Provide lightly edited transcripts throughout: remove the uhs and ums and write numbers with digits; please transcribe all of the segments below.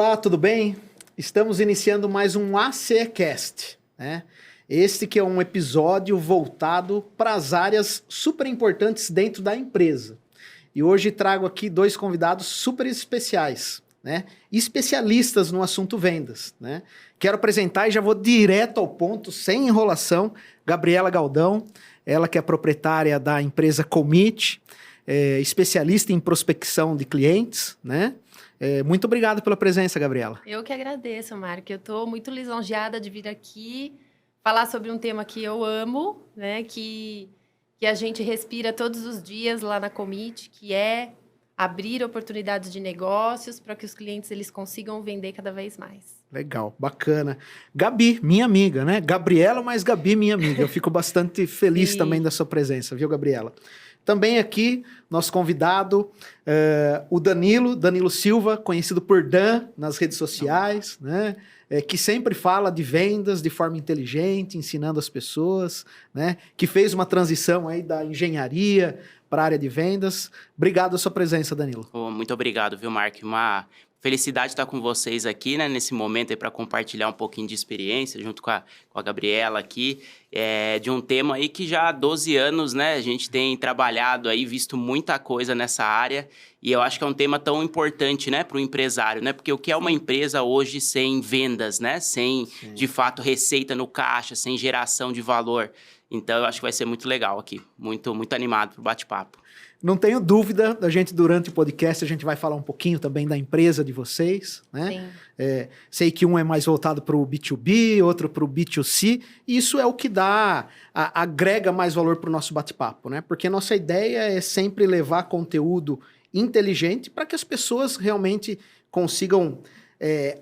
Olá, tudo bem? Estamos iniciando mais um ACCast, né? Este que é um episódio voltado para as áreas super importantes dentro da empresa. E hoje trago aqui dois convidados super especiais, né? Especialistas no assunto vendas, né? Quero apresentar e já vou direto ao ponto, sem enrolação, Gabriela Galdão, ela que é proprietária da empresa Commit, especialista em prospecção de clientes, né? Muito obrigado pela presença, Gabriela. Eu que agradeço, Marco. Eu estou muito lisonjeada de vir aqui falar sobre um tema que eu amo, né? Que a gente respira todos os dias lá na Commit, que é abrir oportunidades de negócios para que os clientes eles consigam vender cada vez mais. Legal, bacana. Gabi, minha amiga, né? Gabriela, mas Gabi, minha amiga. Eu fico bastante feliz também da sua presença, viu, Gabriela? Também aqui, nosso convidado, o Danilo Silva, conhecido por Dan nas redes sociais, né? Que sempre fala de vendas de forma inteligente, ensinando as pessoas, né? Que fez uma transição aí da engenharia para a área de vendas. Obrigado a sua presença, Danilo. Muito obrigado, viu, Mark? Uma felicidade estar com vocês aqui, né, nesse momento aí para compartilhar um pouquinho de experiência junto com a Gabriela aqui, de um tema aí que já há 12 anos, né, a gente tem trabalhado aí, visto muita coisa nessa área, e eu acho que é um tema tão importante, né, para o empresário, né, porque o que é uma empresa hoje sem vendas, né, sem, de fato, receita no caixa, sem geração de valor. Então, eu acho que vai ser muito legal aqui, muito animado para o bate-papo. Não tenho dúvida, durante o podcast, a gente vai falar um pouquinho também da empresa de vocês, né? Sei que um é mais voltado para o B2B, outro para o B2C, e isso é o que agrega mais valor para o nosso bate-papo, né? Porque nossa ideia é sempre levar conteúdo inteligente para que as pessoas realmente consigam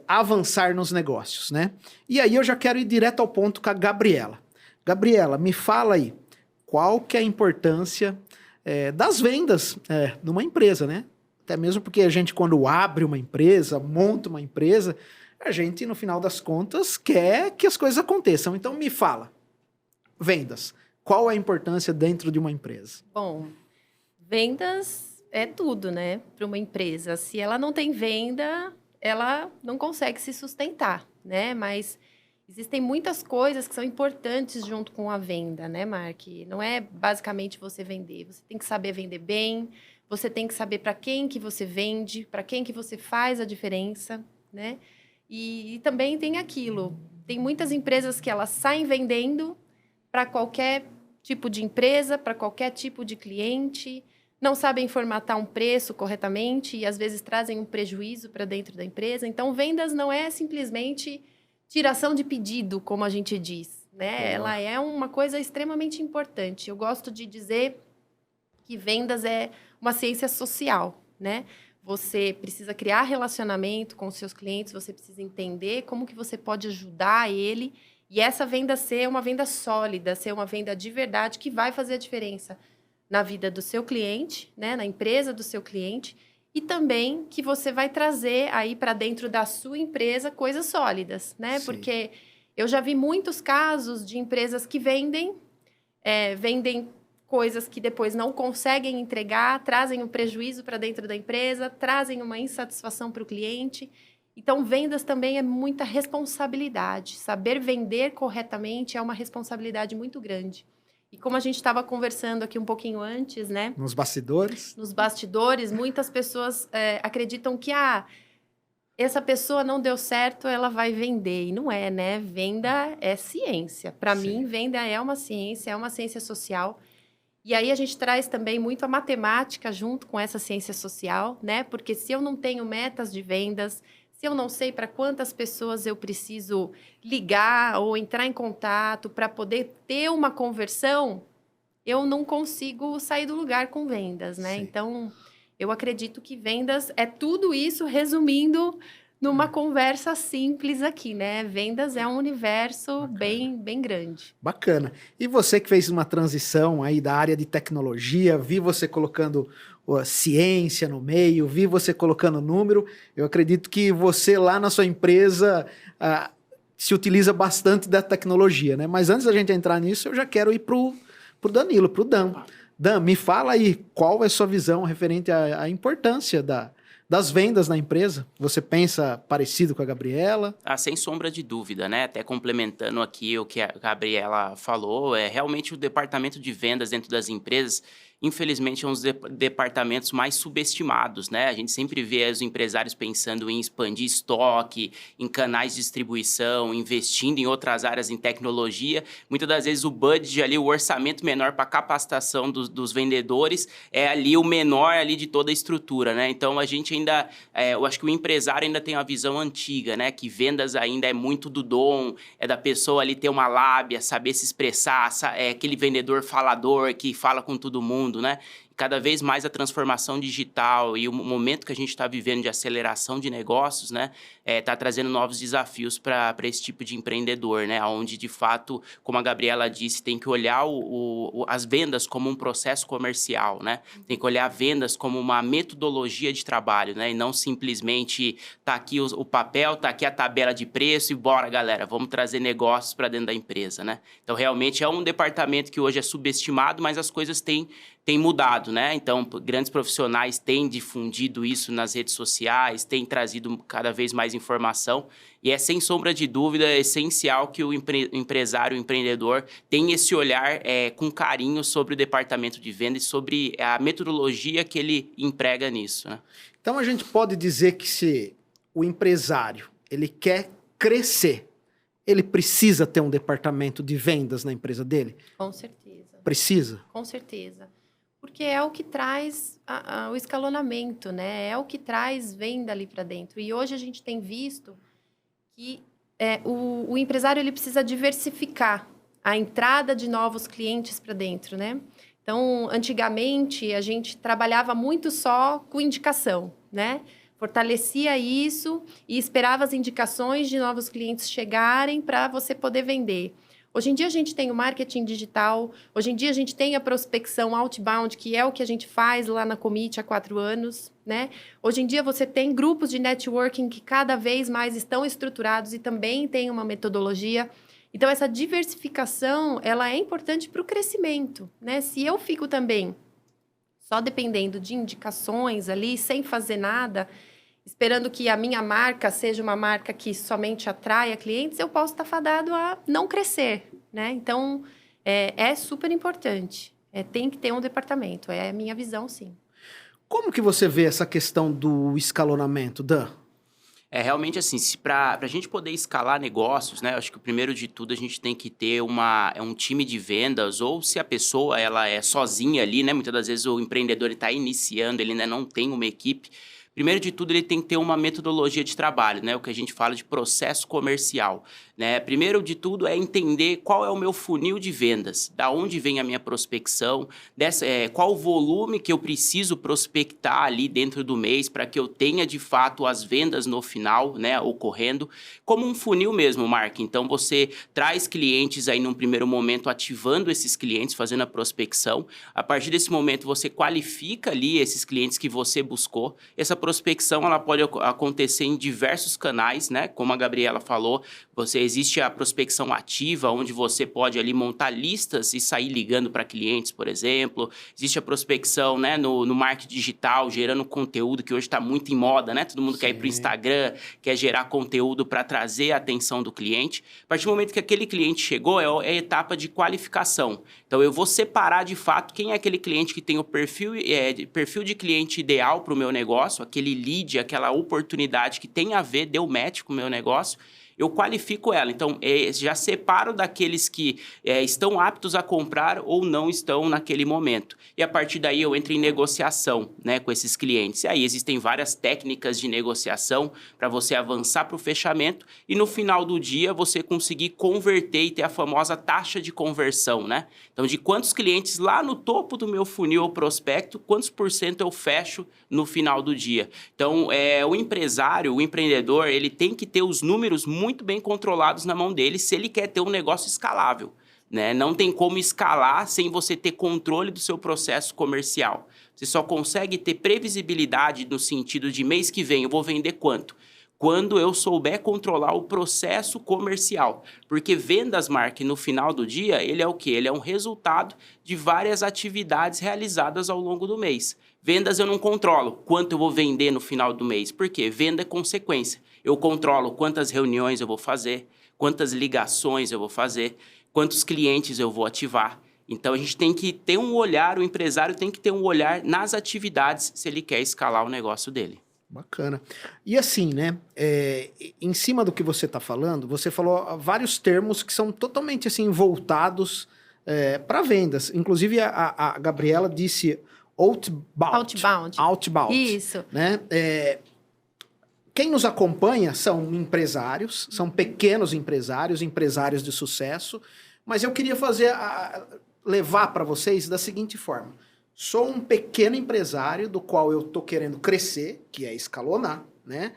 avançar nos negócios, né? E aí eu já quero ir direto ao ponto com a Gabriela. Gabriela, me fala aí, qual que é a importância das vendas numa empresa, né? Até mesmo porque a gente, quando abre uma empresa, monta uma empresa, a gente, no final das contas, quer que as coisas aconteçam. Então, me fala, vendas, qual é a importância dentro de uma empresa? Bom, vendas é tudo, né, para uma empresa. Se ela não tem venda, ela não consegue se sustentar, né? Mas existem muitas coisas que são importantes junto com a venda, né, Mark? Não é basicamente você vender. Você tem que saber vender bem, você tem que saber para quem que você vende, para quem que você faz a diferença, né? E também tem aquilo. Tem muitas empresas que elas saem vendendo para qualquer tipo de empresa, para qualquer tipo de cliente, não sabem formatar um preço corretamente e às vezes trazem um prejuízo para dentro da empresa. Então, vendas não é simplesmente tiração de pedido, como a gente diz, né? Ela é uma coisa extremamente importante. Eu gosto de dizer que vendas é uma ciência social, né? Você precisa criar relacionamento com os seus clientes, você precisa entender como que você pode ajudar ele e essa venda ser uma venda sólida, ser uma venda de verdade que vai fazer a diferença na vida do seu cliente, né? Na empresa do seu cliente. E também que você vai trazer aí para dentro da sua empresa coisas sólidas, né? Sim. Porque eu já vi muitos casos de empresas que vendem coisas que depois não conseguem entregar, trazem um prejuízo para dentro da empresa, trazem uma insatisfação para o cliente. Então, vendas também é muita responsabilidade. Saber vender corretamente é uma responsabilidade muito grande. E como a gente estava conversando aqui um pouquinho antes, né? Nos bastidores? Nos bastidores, muitas pessoas acreditam que essa pessoa não deu certo, ela vai vender. E não é, né? Venda é ciência. Para mim, venda é uma ciência social. E aí a gente traz também muito a matemática junto com essa ciência social, né? Porque se eu não tenho metas de vendas, se eu não sei para quantas pessoas eu preciso ligar ou entrar em contato para poder ter uma conversão, eu não consigo sair do lugar com vendas, né? Sim. Então, eu acredito que vendas é tudo isso resumindo numa conversa simples aqui, né? Vendas é um universo bem grande. Bacana. E você que fez uma transição aí da área de tecnologia, vi você colocando ciência no meio, vi você colocando número, eu acredito que você lá na sua empresa se utiliza bastante da tecnologia, né? Mas antes da gente entrar nisso, eu já quero ir pro Danilo, pro Dan. Dan, me fala aí, qual é a sua visão referente à importância das vendas na empresa? Você pensa parecido com a Gabriela? Sem sombra de dúvida, né? Até complementando aqui o que a Gabriela falou, realmente o departamento de vendas dentro das empresas, infelizmente, é um dos departamentos mais subestimados, né? A gente sempre vê os empresários pensando em expandir estoque, em canais de distribuição, investindo em outras áreas em tecnologia. Muitas das vezes o budget ali, o orçamento menor para capacitação dos vendedores é ali o menor ali de toda a estrutura, né? Então, a gente ainda, eu acho que o empresário ainda tem uma visão antiga, né? Que vendas ainda é muito do dom, é da pessoa ali ter uma lábia, saber se expressar, é aquele vendedor falador que fala com todo mundo, né? Cada vez mais a transformação digital e o momento que a gente está vivendo de aceleração de negócios, né, tá trazendo novos desafios para esse tipo de empreendedor, né, onde de fato, como a Gabriela disse, tem que olhar as vendas como um processo comercial, né, tem que olhar vendas como uma metodologia de trabalho, né, e não simplesmente tá aqui o papel, tá aqui a tabela de preço e bora, galera, vamos trazer negócios para dentro da empresa, né. Então, realmente é um departamento que hoje é subestimado, mas as coisas têm mudado, né? Então, grandes profissionais têm difundido isso nas redes sociais, têm trazido cada vez mais informação e é, sem sombra de dúvida, essencial que o empresário, o empreendedor tenha esse olhar com carinho sobre o departamento de venda e sobre a metodologia que ele emprega nisso, né? Então, a gente pode dizer que se o empresário ele quer crescer, ele precisa ter um departamento de vendas na empresa dele? Com certeza. Precisa? Com certeza. Porque é o que traz o escalonamento, né? É o que traz venda ali para dentro. E hoje a gente tem visto que o empresário ele precisa diversificar a entrada de novos clientes para dentro, né? Então, antigamente, a gente trabalhava muito só com indicação, né? Fortalecia isso e esperava as indicações de novos clientes chegarem para você poder vender. Hoje em dia a gente tem o marketing digital, hoje em dia a gente tem a prospecção outbound, que é o que a gente faz lá na Commit há 4 anos, né? Hoje em dia você tem grupos de networking que cada vez mais estão estruturados e também tem uma metodologia. Então, essa diversificação, ela é importante para o crescimento, né? Se eu fico também só dependendo de indicações ali, sem fazer nada, esperando que a minha marca seja uma marca que somente atraia clientes, eu posso estar fadado a não crescer, né? Então, é super importante. Tem que ter um departamento. É a minha visão, sim. Como que você vê essa questão do escalonamento, Dan? Realmente assim, para a gente poder escalar negócios, né? Acho que o primeiro de tudo a gente tem que ter um time de vendas, ou se a pessoa ela é sozinha ali, né? Muitas das vezes o empreendedor está iniciando, ele ainda não tem uma equipe. Primeiro de tudo, ele tem que ter uma metodologia de trabalho, né? O que a gente fala de processo comercial, né? Primeiro de tudo é entender qual é o meu funil de vendas, da onde vem a minha prospecção, qual o volume que eu preciso prospectar ali dentro do mês para que eu tenha de fato as vendas no final, né? Ocorrendo, como um funil mesmo, Mark. Então, você traz clientes aí num primeiro momento, ativando esses clientes, fazendo a prospecção. A partir desse momento, você qualifica ali esses clientes que você buscou. Essa prospecção ela pode acontecer em diversos canais, né? Como a Gabriela falou, existe a prospecção ativa, onde você pode ali montar listas e sair ligando para clientes, por exemplo. Existe a prospecção, né, no marketing digital, gerando conteúdo, que hoje está muito em moda, né? Todo mundo quer ir para o Instagram, quer gerar conteúdo para trazer a atenção do cliente. A partir do momento que aquele cliente chegou, é a etapa de qualificação. Então, eu vou separar de fato quem é aquele cliente que tem o perfil de cliente ideal para o meu negócio, aquele lead, aquela oportunidade que tem a ver, deu match com o meu negócio, eu qualifico ela. Então, já separo daqueles que estão aptos a comprar ou não estão naquele momento. E a partir daí eu entro em negociação, né, com esses clientes. E aí existem várias técnicas de negociação para você avançar para o fechamento e no final do dia você conseguir converter e ter a famosa taxa de conversão, né? Então, de quantos clientes lá no topo do meu funil ou prospecto, quantos % eu fecho no final do dia. Então, o empresário, o empreendedor, ele tem que ter os números muito bem controlados na mão dele se ele quer ter um negócio escalável, né? Não tem como escalar sem você ter controle do seu processo comercial. Você só consegue ter previsibilidade no sentido de mês que vem eu vou vender quanto? quando eu souber controlar o processo comercial. Porque vendas, Mark, no final do dia, ele é o quê? Ele é um resultado de várias atividades realizadas ao longo do mês. Vendas eu não controlo quanto eu vou vender no final do mês. Por quê? Venda é consequência. Eu controlo quantas reuniões eu vou fazer, quantas ligações eu vou fazer, quantos clientes eu vou ativar. Então, a gente tem que ter um olhar, o empresário tem que ter um olhar nas atividades se ele quer escalar o negócio dele. Bacana. E assim, né, em cima do que você está falando, você falou vários termos que são totalmente assim voltados para vendas. Inclusive, a Gabriela disse outbound. Isso. Né? Quem nos acompanha são empresários, são pequenos empresários, empresários de sucesso, mas eu queria levar para vocês da seguinte forma. Sou um pequeno empresário do qual eu estou querendo crescer, que é escalonar, né?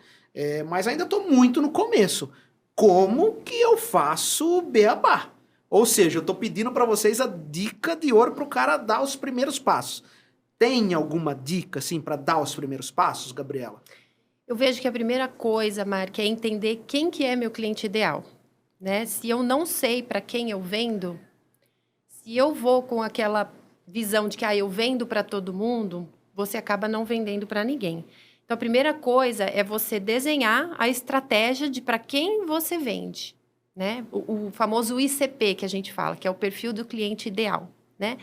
Mas ainda estou muito no começo. Como que eu faço o beabá? Ou seja, eu estou pedindo para vocês a dica de ouro para o cara dar os primeiros passos. Tem alguma dica, assim, para dar os primeiros passos, Gabriela? Eu vejo que a primeira coisa, Mark, é entender quem que é meu cliente ideal, né? Se eu não sei para quem eu vendo, se eu vou com aquela visão de que eu vendo para todo mundo, você acaba não vendendo para ninguém. Então, a primeira coisa é você desenhar a estratégia de para quem você vende, né? O famoso ICP que a gente fala, que é o perfil do cliente ideal, né?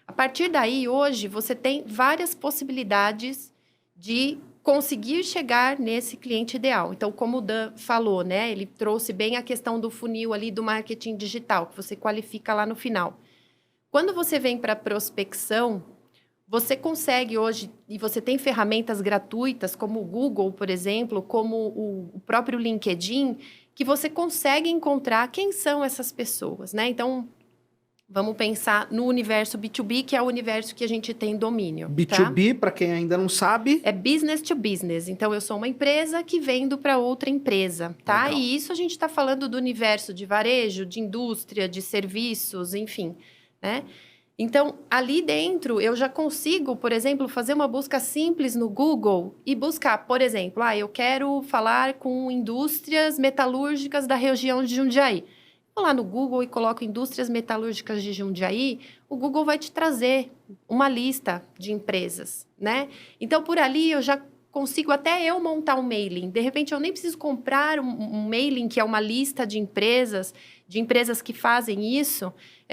A partir daí, hoje, você tem várias possibilidades de conseguir chegar nesse cliente ideal. Então, como o Dan falou, né? Ele trouxe bem a questão do funil ali do marketing digital, que você qualifica lá no final. Quando você vem para prospecção, você consegue hoje, e você tem ferramentas gratuitas, como o Google, por exemplo, como o próprio LinkedIn, que você consegue encontrar quem são essas pessoas, né? Então, vamos pensar no universo B2B, que é o universo que a gente tem domínio. B2B, tá? Para quem ainda não sabe... É business to business. Então, eu sou uma empresa que vendo para outra empresa, tá? Legal. E isso a gente está falando do universo de varejo, de indústria, de serviços, enfim, né? Então, ali dentro, eu já consigo, por exemplo, fazer uma busca simples no Google e buscar, por exemplo, eu quero falar com indústrias metalúrgicas da região de Jundiaí. Vou lá no Google e coloco indústrias metalúrgicas de Jundiaí, o Google vai te trazer uma lista de empresas, né? Então, por ali, eu já consigo até eu montar um mailing. De repente, eu nem preciso comprar um mailing, que é uma lista de empresas que fazem isso.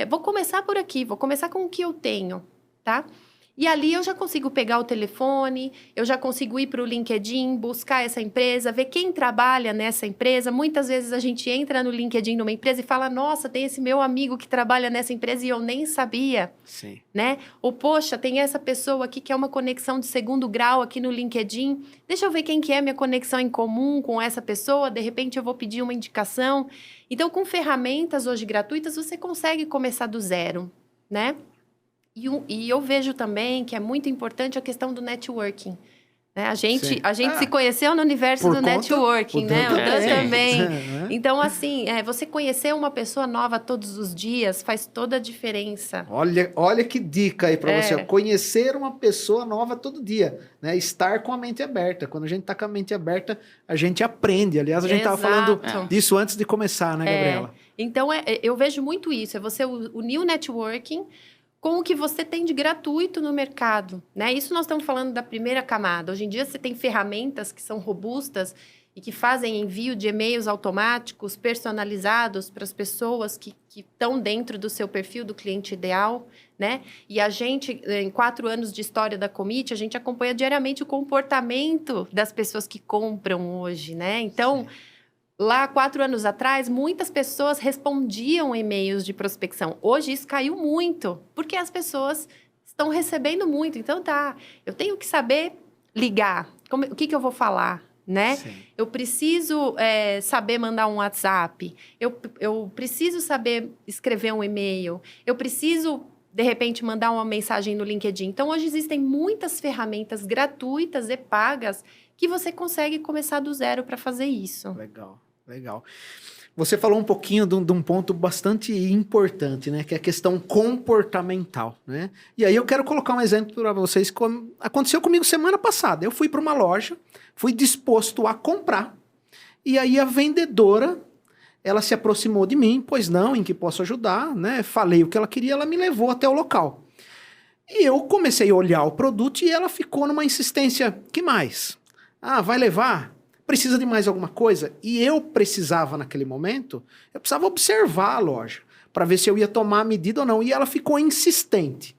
Vou começar por aqui, vou começar com o que eu tenho, tá? E ali eu já consigo pegar o telefone, eu já consigo ir para o LinkedIn, buscar essa empresa, ver quem trabalha nessa empresa. Muitas vezes a gente entra no LinkedIn numa empresa e fala, nossa, tem esse meu amigo que trabalha nessa empresa e eu nem sabia. Sim. Né? Ou, poxa, tem essa pessoa aqui que é uma conexão de segundo grau aqui no LinkedIn. Deixa eu ver quem que é minha conexão em comum com essa pessoa. De repente eu vou pedir uma indicação. Então, com ferramentas hoje gratuitas, você consegue começar do zero, né? E eu vejo também que é muito importante a questão do networking. Né? A gente se conheceu no universo do networking, né? O Dan também. Então, assim, você conhecer uma pessoa nova todos os dias faz toda a diferença. Olha que dica aí para você. Conhecer uma pessoa nova todo dia. Né? Estar com a mente aberta. Quando a gente está com a mente aberta, a gente aprende. Aliás, a gente estava falando disso antes de começar, né, Gabriela? Então, eu vejo muito isso. É você unir o networking com o que você tem de gratuito no mercado, né? Isso nós estamos falando da primeira camada. Hoje em dia, você tem ferramentas que são robustas e que fazem envio de e-mails automáticos, personalizados para as pessoas que estão dentro do seu perfil do cliente ideal, né? E a gente, em 4 anos de história da Commit, a gente acompanha diariamente o comportamento das pessoas que compram hoje, né? Então... Lá, 4 anos atrás, muitas pessoas respondiam e-mails de prospecção. Hoje, isso caiu muito, porque as pessoas estão recebendo muito. Então, eu tenho que saber ligar. O que eu vou falar, né? Sim. Eu preciso saber mandar um WhatsApp. Eu preciso saber escrever um e-mail. Eu preciso, de repente, mandar uma mensagem no LinkedIn. Então, hoje existem muitas ferramentas gratuitas e pagas que você consegue começar do zero para fazer isso. Legal. Você falou um pouquinho de um ponto bastante importante, né? Que é a questão comportamental, né? E aí eu quero colocar um exemplo para vocês que aconteceu comigo semana passada. Eu fui para uma loja, fui disposto a comprar E aí a vendedora, ela se aproximou de mim, pois não, em que posso ajudar, né? Falei o que ela queria, ela me levou até o local. E eu comecei a olhar o produto e ela ficou numa insistência, que mais? Ah, vai levar? Precisa de mais alguma coisa? E eu precisava, naquele momento, eu precisava observar a loja, para ver se eu ia tomar a medida ou não. E ela ficou insistente.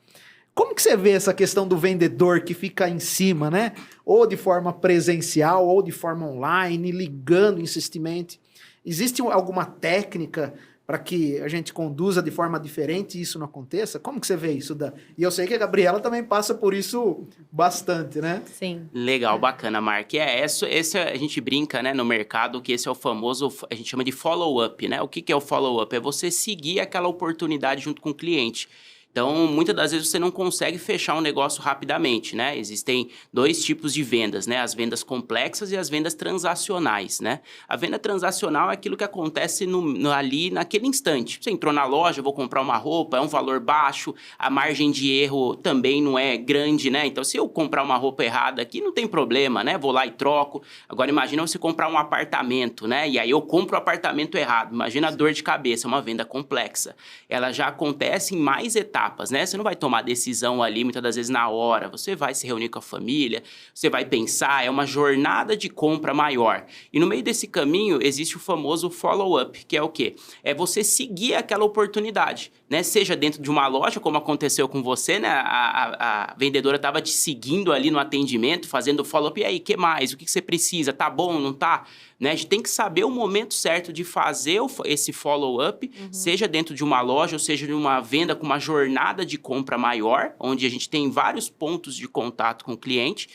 Como que você vê essa questão do vendedor que fica em cima, né? Ou de forma presencial, ou de forma online, ligando insistentemente? Existe alguma técnica para que a gente conduza de forma diferente e isso não aconteça? Como que você vê isso? E eu sei que a Gabriela também passa por isso bastante, né? Sim. Legal, bacana, Mark. Esse a gente brinca, né, no mercado, que esse é o famoso, a gente chama de follow-up, né? O que é o follow-up? É você seguir aquela oportunidade junto com o cliente. Então, muitas das vezes você não consegue fechar um negócio rapidamente, né? Existem dois tipos de vendas, né? As vendas complexas e as vendas transacionais, né? A venda transacional é aquilo que acontece ali naquele instante. Você entrou na loja, vou comprar uma roupa, é um valor baixo, a margem de erro também não é grande, né? Então, se eu comprar uma roupa errada aqui, não tem problema, né? Vou lá e troco. Agora, imagina você comprar um apartamento, né? E aí eu compro o apartamento errado. Imagina a dor de cabeça, é uma venda complexa. Ela já acontece em mais etapas. Né? Você não vai tomar decisão ali, muitas das vezes, na hora. Você vai se reunir com a família, você vai pensar, é uma jornada de compra maior. E no meio desse caminho, existe o famoso follow-up, que é o quê? É você seguir aquela oportunidade, né? Seja dentro de uma loja, como aconteceu com você, né? A vendedora estava te seguindo ali no atendimento, fazendo follow-up. E aí, o que mais? O que você precisa? Tá bom, não tá? Né? A gente tem que saber o momento certo de fazer esse follow-up, seja dentro de uma loja ou seja de uma venda com uma jornada de compra maior, onde a gente tem vários pontos de contato com o cliente,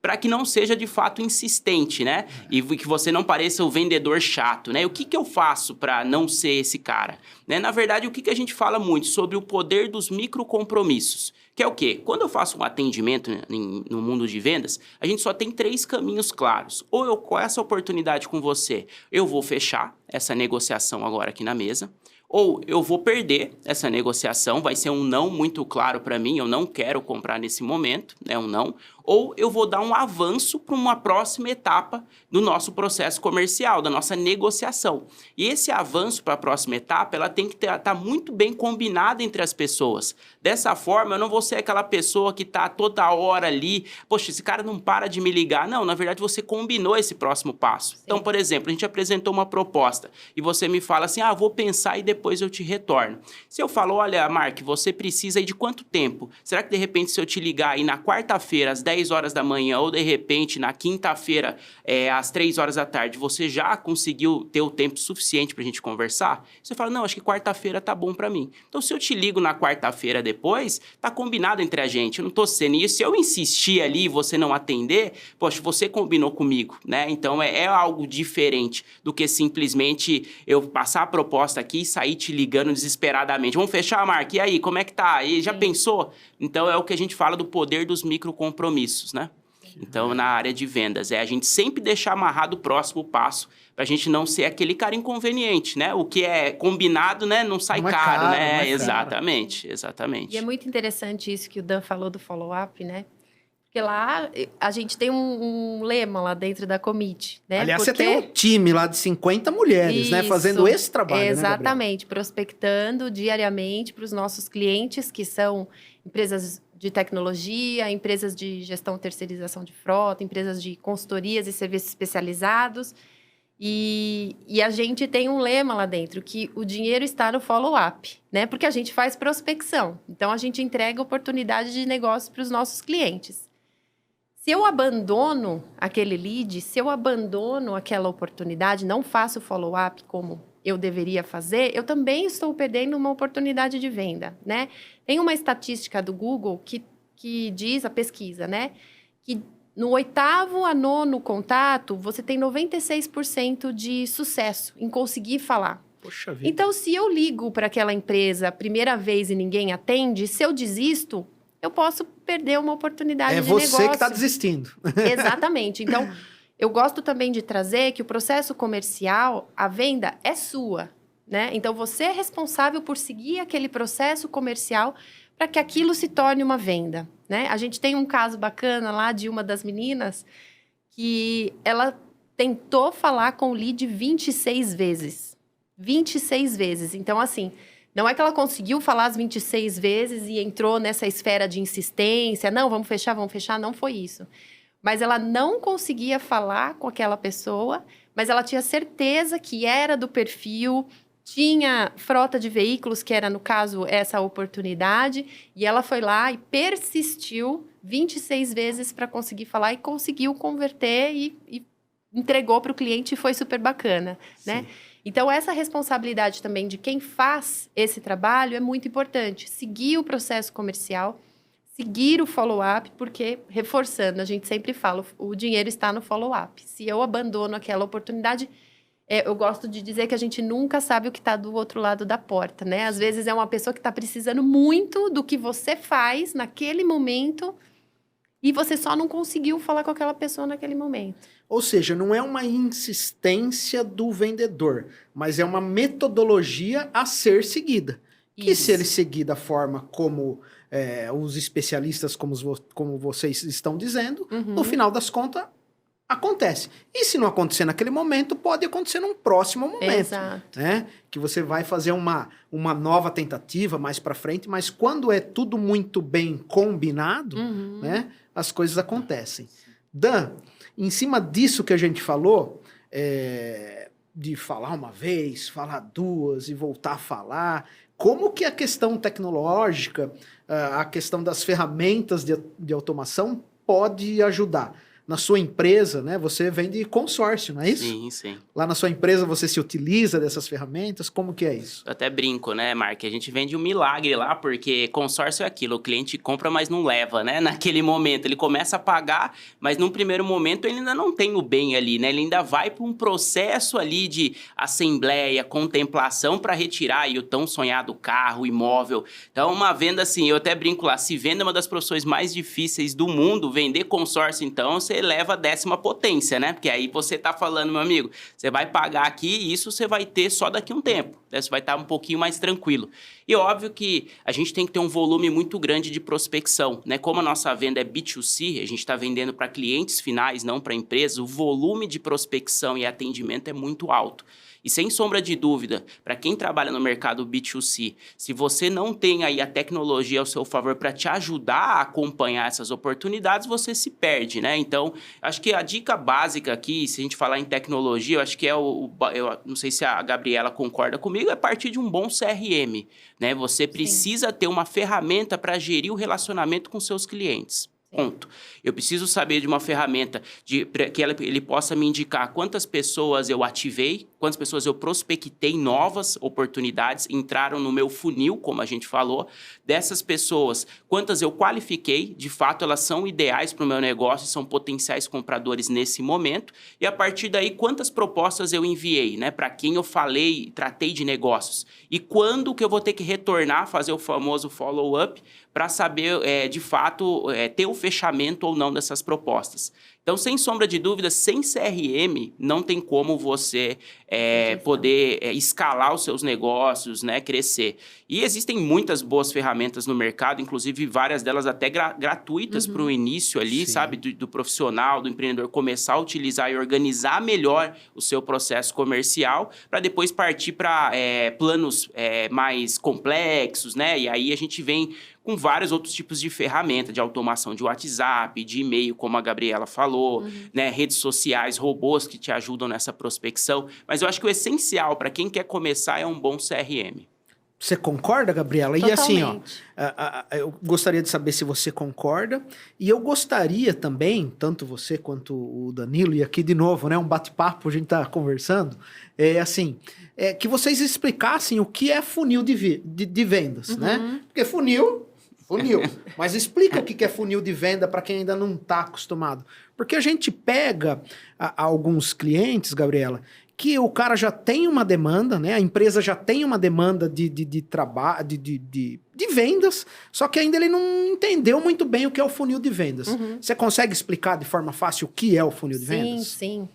para que não seja de fato insistente, né? E que você não pareça o vendedor chato, né? O que eu faço para não ser esse cara? Né? Na verdade, o que a gente fala muito sobre o poder dos microcompromissos, que é o quê? Quando eu faço um atendimento no mundo de vendas, a gente só tem 3 caminhos claros. Ou eu com essa oportunidade com você, eu vou fechar essa negociação agora aqui na mesa, ou eu vou perder essa negociação, vai ser um não muito claro para mim, eu não quero comprar nesse momento, é um não, ou eu vou dar um avanço para uma próxima etapa do nosso processo comercial, da nossa negociação. E esse avanço para a próxima etapa, ela tem que estar muito bem combinada entre as pessoas. Dessa forma, eu não vou ser aquela pessoa que está toda hora ali, poxa, esse cara não para de me ligar. Não, na verdade, você combinou esse próximo passo. Sim. Então, por exemplo, a gente apresentou uma proposta e você me fala assim, vou pensar e depois eu te retorno. Se eu falo, olha, Mark, você precisa aí de quanto tempo? Será que, de repente, se eu te ligar aí na quarta-feira, às 10 horas da manhã, ou, de repente, na quinta-feira, às 3 horas da tarde, você já conseguiu ter o tempo suficiente pra gente conversar? Você fala, não, acho que quarta-feira tá bom pra mim. Então, se eu te ligo na quarta-feira depois, tá combinado entre a gente. Eu não tô sendo isso. Se eu insistir ali e você não atender, poxa, você combinou comigo, né? Então, é algo diferente do que simplesmente eu passar a proposta aqui e sair te ligando desesperadamente. Vamos fechar, Mark? E aí, como é que tá? E já pensou? Então, é o que a gente fala do poder dos microcompromissos, né? Então, na área de vendas, a gente sempre deixar amarrado o próximo passo, pra gente não ser aquele cara inconveniente, né? O que é combinado, né, não sai caro, né? Exatamente, exatamente. E é muito interessante isso que o Dan falou do follow-up, né? Porque lá a gente tem um lema lá dentro da Commit, né? Aliás, você tem um time lá de 50 mulheres, isso, né? Fazendo esse trabalho, exatamente, né, prospectando diariamente para os nossos clientes, que são empresas de tecnologia, empresas de gestão e terceirização de frota, empresas de consultorias e serviços especializados. E a gente tem um lema lá dentro, que o dinheiro está no follow-up, né? Porque a gente faz prospecção. Então, a gente entrega oportunidade de negócio para os nossos clientes. Se eu abandono aquele lead, se eu abandono aquela oportunidade, não faço follow-up como eu deveria fazer, eu também estou perdendo uma oportunidade de venda, né? Tem uma estatística do Google que diz, a pesquisa, né? Que no 8º a 9º contato, você tem 96% de sucesso em conseguir falar. Poxa vida. Então, se eu ligo para aquela empresa a primeira vez e ninguém atende, se eu desisto, eu posso perder uma oportunidade de negócio. É você que está desistindo. Exatamente. Então, eu gosto também de trazer que o processo comercial, a venda é sua, né? Então, você é responsável por seguir aquele processo comercial para que aquilo se torne uma venda, né? A gente tem um caso bacana lá de uma das meninas que ela tentou falar com o lead 26 vezes. 26 vezes. Então, assim, não é que ela conseguiu falar as 26 vezes e entrou nessa esfera de insistência. Não, vamos fechar. Não foi isso. Mas ela não conseguia falar com aquela pessoa, mas ela tinha certeza que era do perfil, tinha frota de veículos, que era, no caso, essa oportunidade, e ela foi lá e persistiu 26 vezes para conseguir falar e conseguiu converter e entregou para o cliente e foi super bacana, né? Então, essa responsabilidade também de quem faz esse trabalho é muito importante. Seguir o processo comercial, seguir o follow-up, porque, reforçando, a gente sempre fala, o dinheiro está no follow-up. Se eu abandono aquela oportunidade, eu gosto de dizer que a gente nunca sabe o que está do outro lado da porta, né? Às vezes é uma pessoa que está precisando muito do que você faz naquele momento e você só não conseguiu falar com aquela pessoa naquele momento. Ou seja, não é uma insistência do vendedor, mas é uma metodologia a ser seguida. Que se ele seguir da forma como os especialistas, como vocês estão dizendo, no final das contas, acontece. E se não acontecer naquele momento, pode acontecer num próximo momento. Exato. Né? Que você vai fazer uma nova tentativa mais para frente, mas quando é tudo muito bem combinado, né, as coisas acontecem. Dan, em cima disso que a gente falou, de falar uma vez, falar duas e voltar a falar, como que a questão tecnológica, a questão das ferramentas de automação pode ajudar? Na sua empresa, né? Você vende consórcio, não é isso? Sim, sim. Lá na sua empresa você se utiliza dessas ferramentas? Como que é isso? Eu até brinco, né, Mark? A gente vende um milagre lá, porque consórcio é aquilo, o cliente compra, mas não leva, né? Naquele momento, ele começa a pagar, mas num primeiro momento ele ainda não tem o bem ali, né? Ele ainda vai para um processo ali de assembleia, contemplação para retirar aí o tão sonhado carro, imóvel. Então, uma venda assim, eu até brinco lá, se venda é uma das profissões mais difíceis do mundo, vender consórcio, então, você eleva a 10ª potência, né? Porque aí você tá falando, meu amigo, você vai pagar aqui e isso você vai ter só daqui a um tempo. Né? Você vai estar um pouquinho mais tranquilo. E óbvio que a gente tem que ter um volume muito grande de prospecção, né? Como a nossa venda é B2C, a gente está vendendo para clientes finais, não para empresas, o volume de prospecção e atendimento é muito alto. E sem sombra de dúvida, para quem trabalha no mercado B2C, se você não tem aí a tecnologia ao seu favor para te ajudar a acompanhar essas oportunidades, você se perde, né? Então, acho que a dica básica aqui, se a gente falar em tecnologia, eu acho que eu não sei se a Gabriela concorda comigo, é partir de um bom CRM, né? Você precisa ter uma ferramenta para gerir o relacionamento com seus clientes. Ponto. Eu preciso saber de uma ferramenta que ele possa me indicar quantas pessoas eu ativei, quantas pessoas eu prospectei, novas oportunidades, entraram no meu funil, como a gente falou. Dessas pessoas, quantas eu qualifiquei, de fato elas são ideais para o meu negócio, são potenciais compradores nesse momento. E a partir daí, quantas propostas eu enviei, né? Para quem eu falei, tratei de negócios. E quando que eu vou ter que retornar, fazer o famoso follow-up, para saber, de fato, ter o fechamento ou não dessas propostas. Então, sem sombra de dúvida, sem CRM, não tem como você poder escalar os seus negócios, né, crescer. E existem muitas boas ferramentas no mercado, inclusive várias delas até gratuitas para o início ali, sabe, do profissional, do empreendedor começar a utilizar e organizar melhor o seu processo comercial, para depois partir para planos mais complexos, né? E aí a gente vem com vários outros tipos de ferramenta, de automação de WhatsApp, de e-mail, como a Gabriela falou, né, redes sociais, robôs que te ajudam nessa prospecção. Mas eu acho que o essencial para quem quer começar é um bom CRM. Você concorda, Gabriela? Totalmente. E assim, ó, eu gostaria de saber se você concorda. E eu gostaria também, tanto você quanto o Danilo, e aqui de novo, né, um bate-papo, a gente tá conversando, que vocês explicassem o que é funil de vendas, né? Porque funil. Mas explica o que é funil de venda para quem ainda não está acostumado. Porque a gente pega alguns clientes, Gabriela, que o cara já tem uma demanda, né? A empresa já tem uma demanda de trabalho, de vendas, só que ainda ele não entendeu muito bem o que é o funil de vendas. Você consegue explicar de forma fácil o que é o funil de vendas? Sim.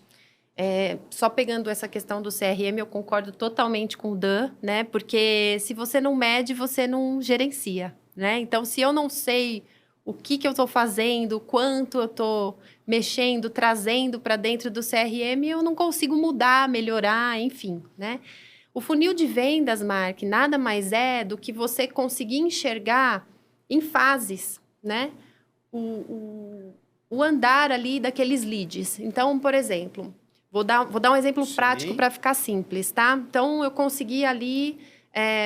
Só pegando essa questão do CRM, eu concordo totalmente com o Dan, né? Porque se você não mede, você não gerencia, né? Então, se eu não sei o que eu estou fazendo, quanto eu estou mexendo, trazendo para dentro do CRM, eu não consigo mudar, melhorar, enfim, né? O funil de vendas, Mark, nada mais é do que você conseguir enxergar em fases, né? O andar ali daqueles leads. Então, por exemplo, vou dar um exemplo prático para ficar simples, tá? Então, eu consegui ali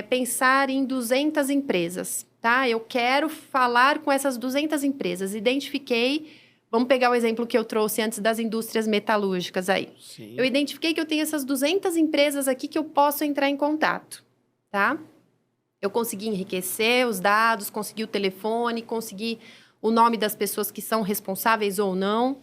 pensar em 200 empresas, tá? Eu quero falar com essas 200 empresas. Identifiquei, vamos pegar o exemplo que eu trouxe antes das indústrias metalúrgicas aí. Sim. Eu identifiquei que eu tenho essas 200 empresas aqui que eu posso entrar em contato, tá? Eu consegui enriquecer os dados, consegui o telefone, consegui o nome das pessoas que são responsáveis ou não.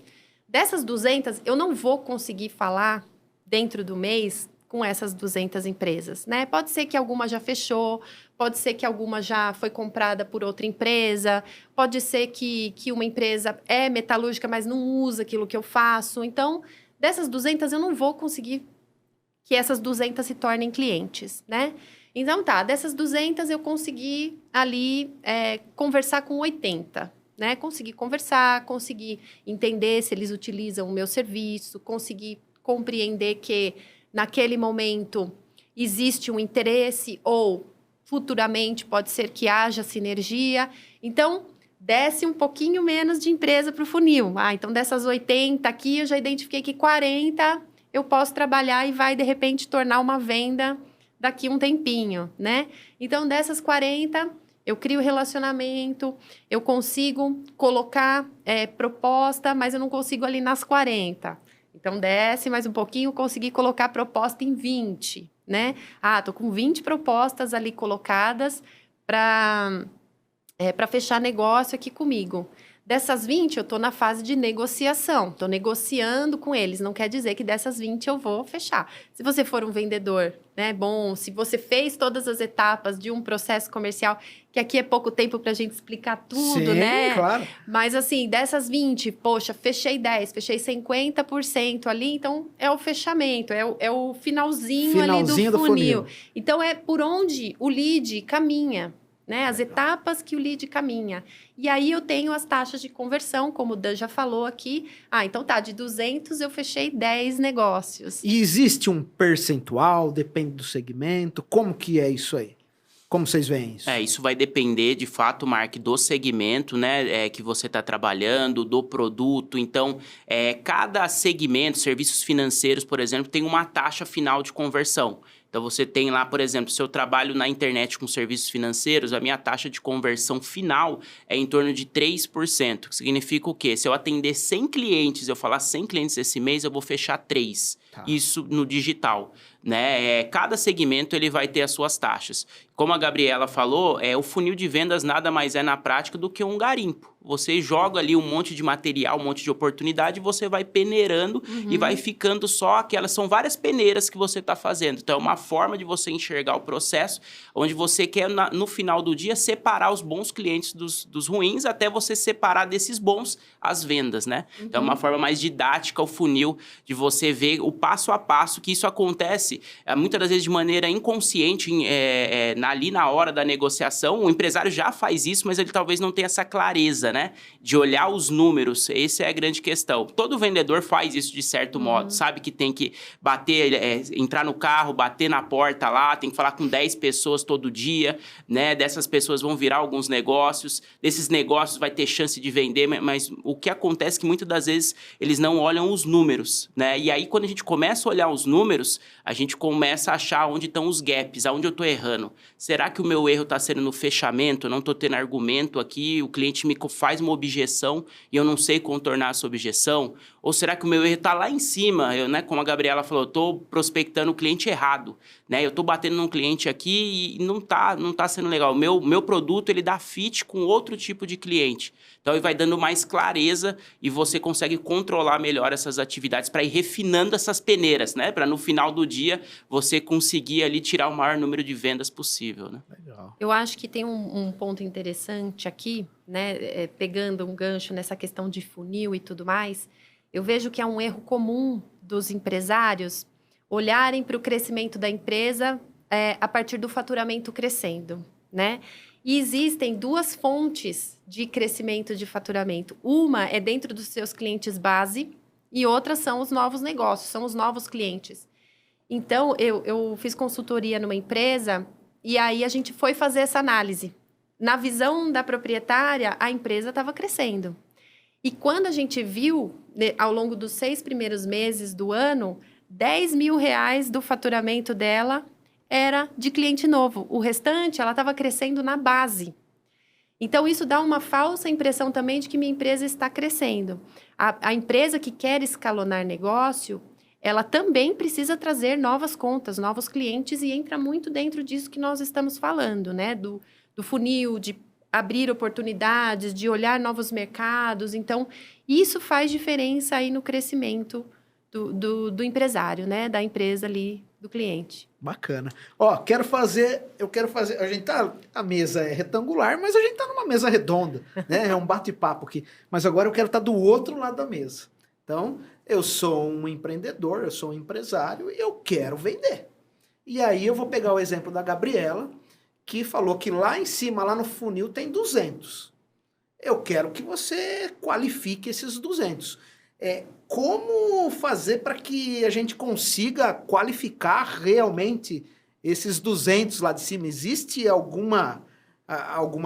Dessas 200, eu não vou conseguir falar dentro do mês com essas 200 empresas, né? Pode ser que alguma já fechou, pode ser que alguma já foi comprada por outra empresa, pode ser que uma empresa é metalúrgica, mas não usa aquilo que eu faço. Então, dessas 200, eu não vou conseguir que essas 200 se tornem clientes, né? Então, dessas 200, eu consegui ali conversar com 80, né? Consegui conversar, consegui entender se eles utilizam o meu serviço, consegui compreender que naquele momento existe um interesse ou futuramente pode ser que haja sinergia. Então, desce um pouquinho menos de empresa para o funil. Então, dessas 80 aqui, eu já identifiquei que 40 eu posso trabalhar e vai, de repente, tornar uma venda daqui um tempinho, né? Então, dessas 40, eu crio relacionamento, eu consigo colocar proposta, mas eu não consigo ali nas 40. Então, desce mais um pouquinho, consegui colocar proposta em 20, né? Tô com 20 propostas ali colocadas para fechar negócio aqui comigo. Dessas 20, eu estou na fase de negociação. Estou negociando com eles. Não quer dizer que dessas 20 eu vou fechar. Se você for um vendedor, né, bom, se você fez todas as etapas de um processo comercial, que aqui é pouco tempo para a gente explicar tudo, sim, né? Claro. Mas, assim, dessas 20, poxa, fechei 10, fechei 50% ali, então é o fechamento, é o finalzinho ali do funil. Então, é por onde o lead caminha, né? As etapas que o lead caminha. E aí, eu tenho as taxas de conversão, como o Dan já falou aqui. Então de 200 eu fechei 10 negócios. E existe um percentual, depende do segmento? Como que é isso aí? Como vocês veem isso? Isso vai depender, de fato, Mark, do segmento, né, que você está trabalhando, do produto. Então, cada segmento, serviços financeiros, por exemplo, tem uma taxa final de conversão. Então, você tem lá, por exemplo, se eu trabalho na internet com serviços financeiros, a minha taxa de conversão final é em torno de 3%, que significa o quê? Se eu atender 100 clientes, eu falar 100 clientes esse mês, eu vou fechar 3. Tá. Isso no digital, né? Cada segmento ele vai ter as suas taxas. Como a Gabriela falou, o funil de vendas nada mais é na prática do que um garimpo. Você joga ali um monte de material, um monte de oportunidade, você vai peneirando e vai ficando só aquelas... São várias peneiras que você está fazendo. Então, é uma forma de você enxergar o processo, onde você quer, no final do dia, separar os bons clientes dos ruins, até você separar desses bons as vendas, né? Então, é uma forma mais didática, o funil, de você ver o passo a passo, que isso acontece, muitas das vezes, de maneira inconsciente, ali na hora da negociação. O empresário já faz isso, mas ele talvez não tenha essa clareza, né? De olhar os números. Essa é a grande questão. Todo vendedor faz isso de certo modo. Sabe que tem que bater, entrar no carro, bater na porta lá, tem que falar com 10 pessoas todo dia, né? Dessas pessoas vão virar alguns negócios. Desses negócios vai ter chance de vender, mas o que acontece é que muitas das vezes eles não olham os números, né? E aí, quando a gente começa a olhar os números, a gente começa a achar onde estão os gaps, aonde eu estou errando. Será que o meu erro está sendo no fechamento? Eu não estou tendo argumento aqui, o cliente me faz uma objeção e eu não sei contornar essa objeção? Ou será que o meu erro está lá em cima? Né, como a Gabriela falou, eu estou prospectando o cliente errado, né? Eu estou batendo num cliente aqui e não tá sendo legal. O meu produto, ele dá fit com outro tipo de cliente. Então, ele vai dando mais clareza e você consegue controlar melhor essas atividades para ir refinando essas peneiras, né? Para no final do dia, você conseguir ali tirar o maior número de vendas possível, né? Legal. Eu acho que tem um ponto interessante aqui, né? Pegando um gancho nessa questão de funil e tudo mais, eu vejo que é um erro comum dos empresários olharem para o crescimento da empresa a partir do faturamento crescendo, né? E existem 2 fontes de crescimento de faturamento. Uma é dentro dos seus clientes base e outra são os novos negócios, são os novos clientes. Então, eu fiz consultoria numa empresa e aí a gente foi fazer essa análise. Na visão da proprietária, a empresa estava crescendo. E quando a gente viu, ao longo dos 6 primeiros meses do ano, R$10 mil do faturamento dela era de cliente novo. O restante, ela estava crescendo na base. Então, isso dá uma falsa impressão também de que minha empresa está crescendo. A empresa que quer escalonar negócio, ela também precisa trazer novas contas, novos clientes, e entra muito dentro disso que nós estamos falando, né? Do funil, de abrir oportunidades, de olhar novos mercados. Então, isso faz diferença aí no crescimento do empresário, né? Da empresa ali, do cliente. Bacana. Ó, eu quero fazer, a gente a mesa é retangular, mas a gente tá numa mesa redonda, né? É um bate-papo aqui. Mas agora eu quero estar do outro lado da mesa. Então, eu sou um empreendedor, eu sou um empresário e eu quero vender. E aí eu vou pegar o exemplo da Gabriela, que falou que lá em cima, lá no funil, tem 200. Eu quero que você qualifique esses 200. Como fazer para que a gente consiga qualificar realmente esses 200 lá de cima? Existe alguma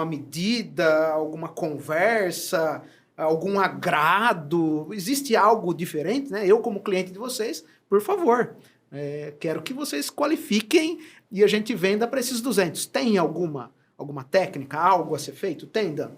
medida, alguma conversa, algum agrado? Existe algo diferente, né? Eu, como cliente de vocês, por favor, quero que vocês qualifiquem e a gente venda para esses 200. Tem alguma técnica, algo a ser feito? Tem, Dan?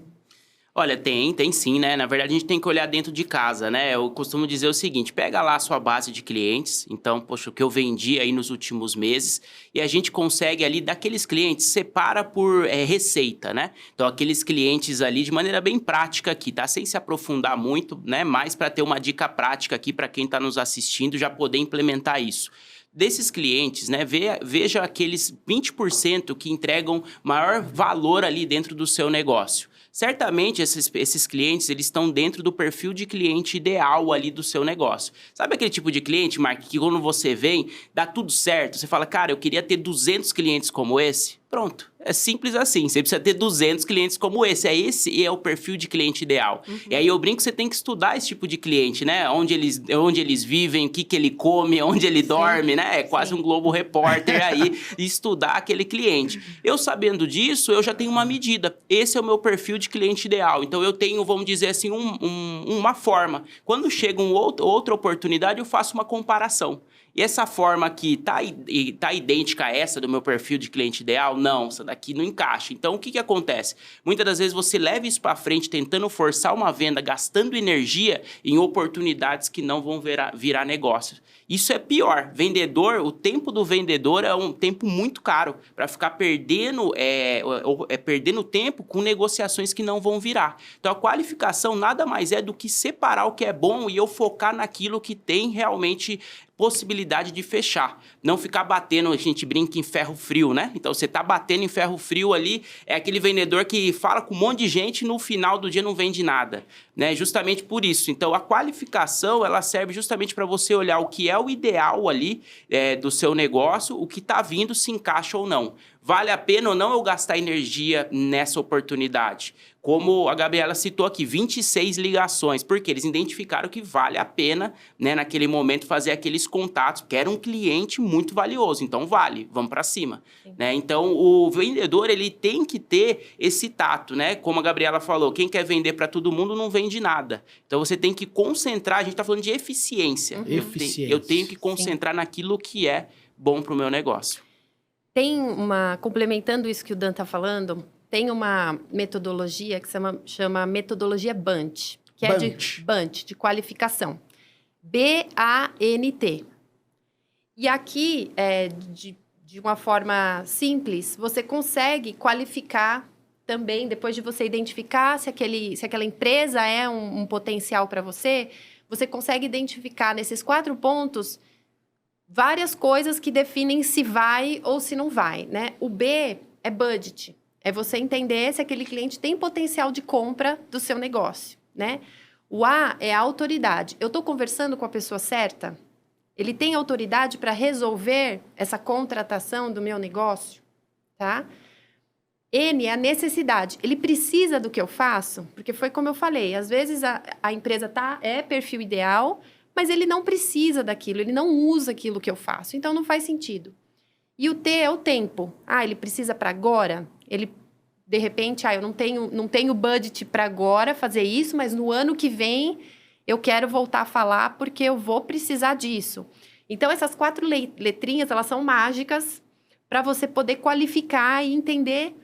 Olha, tem sim, né? Na verdade, a gente tem que olhar dentro de casa, né? Eu costumo dizer o seguinte, pega lá a sua base de clientes, então, poxa, o que eu vendi aí nos últimos meses, e a gente consegue ali, daqueles clientes, separa por receita, né? Então, aqueles clientes ali, de maneira bem prática aqui, tá? Sem se aprofundar muito, né? Mas para ter uma dica prática aqui para quem está nos assistindo, já poder implementar isso. Desses clientes, né, veja aqueles 20% que entregam maior valor ali dentro do seu negócio. Certamente, esses clientes, eles estão dentro do perfil de cliente ideal ali do seu negócio. Sabe aquele tipo de cliente, Mark, que quando você vem, dá tudo certo, você fala, cara, eu queria ter 200 clientes como esse? Pronto, é simples assim, você precisa ter 200 clientes como esse, esse é o perfil de cliente ideal. Uhum. E aí eu brinco que você tem que estudar esse tipo de cliente, né? Onde eles vivem, o que ele come, onde ele dorme, né? É quase um Globo Repórter aí, estudar aquele cliente. Eu sabendo disso, eu já tenho uma medida. Esse é o meu perfil de cliente ideal. Então eu tenho, vamos dizer assim, uma forma. Quando chega outra oportunidade, eu faço uma comparação. E essa forma aqui tá idêntica a essa do meu perfil de cliente ideal? Não, essa daqui não encaixa. Então, o que acontece? Muitas das vezes você leva isso para frente tentando forçar uma venda, gastando energia em oportunidades que não vão virar negócio. Isso é pior. O tempo do vendedor é um tempo muito caro para ficar perdendo tempo com negociações que não vão virar. Então, a qualificação nada mais é do que separar o que é bom e eu focar naquilo que tem realmente possibilidade de fechar. Não ficar batendo, a gente brinca em ferro frio, né? Então, você tá batendo em ferro frio ali, é aquele vendedor que fala com um monte de gente e no final do dia não vende nada, né? Justamente por isso. Então, a qualificação, ela serve justamente para você olhar o que é o ideal ali do seu negócio, o que tá vindo, se encaixa ou não. Vale a pena ou não eu gastar energia nessa oportunidade? Como a Gabriela citou aqui, 26 ligações, porque eles identificaram que vale a pena, né, naquele momento, fazer aqueles contatos, porque era um cliente muito valioso, então vale, vamos para cima. Né? Então, o vendedor, ele tem que ter esse tato, né? Como a Gabriela falou, quem quer vender para todo mundo não vende nada. Então, você tem que concentrar, a gente está falando de eficiência. Eficiência. Eu tenho que concentrar naquilo que é bom para o meu negócio. Complementando isso que o Dan está falando, tem uma metodologia que chama metodologia BANT, que é de qualificação. BANT. E aqui, de uma forma simples, você consegue qualificar também, depois de você identificar se aquela empresa é um potencial para você, você consegue identificar nesses 4 pontos várias coisas que definem se vai ou se não vai, né? O B é budget. É você entender se aquele cliente tem potencial de compra do seu negócio, né? O A é a autoridade. Eu estou conversando com a pessoa certa? Ele tem autoridade para resolver essa contratação do meu negócio, tá? N é a necessidade. Ele precisa do que eu faço? Porque foi como eu falei, às vezes a empresa é perfil ideal, mas ele não precisa daquilo, ele não usa aquilo que eu faço, então não faz sentido. E o T é o tempo. Ele precisa para agora? Ele, de repente, eu não tenho budget para agora fazer isso, mas no ano que vem eu quero voltar a falar porque eu vou precisar disso. Então, essas 4 letrinhas, elas são mágicas para você poder qualificar e entender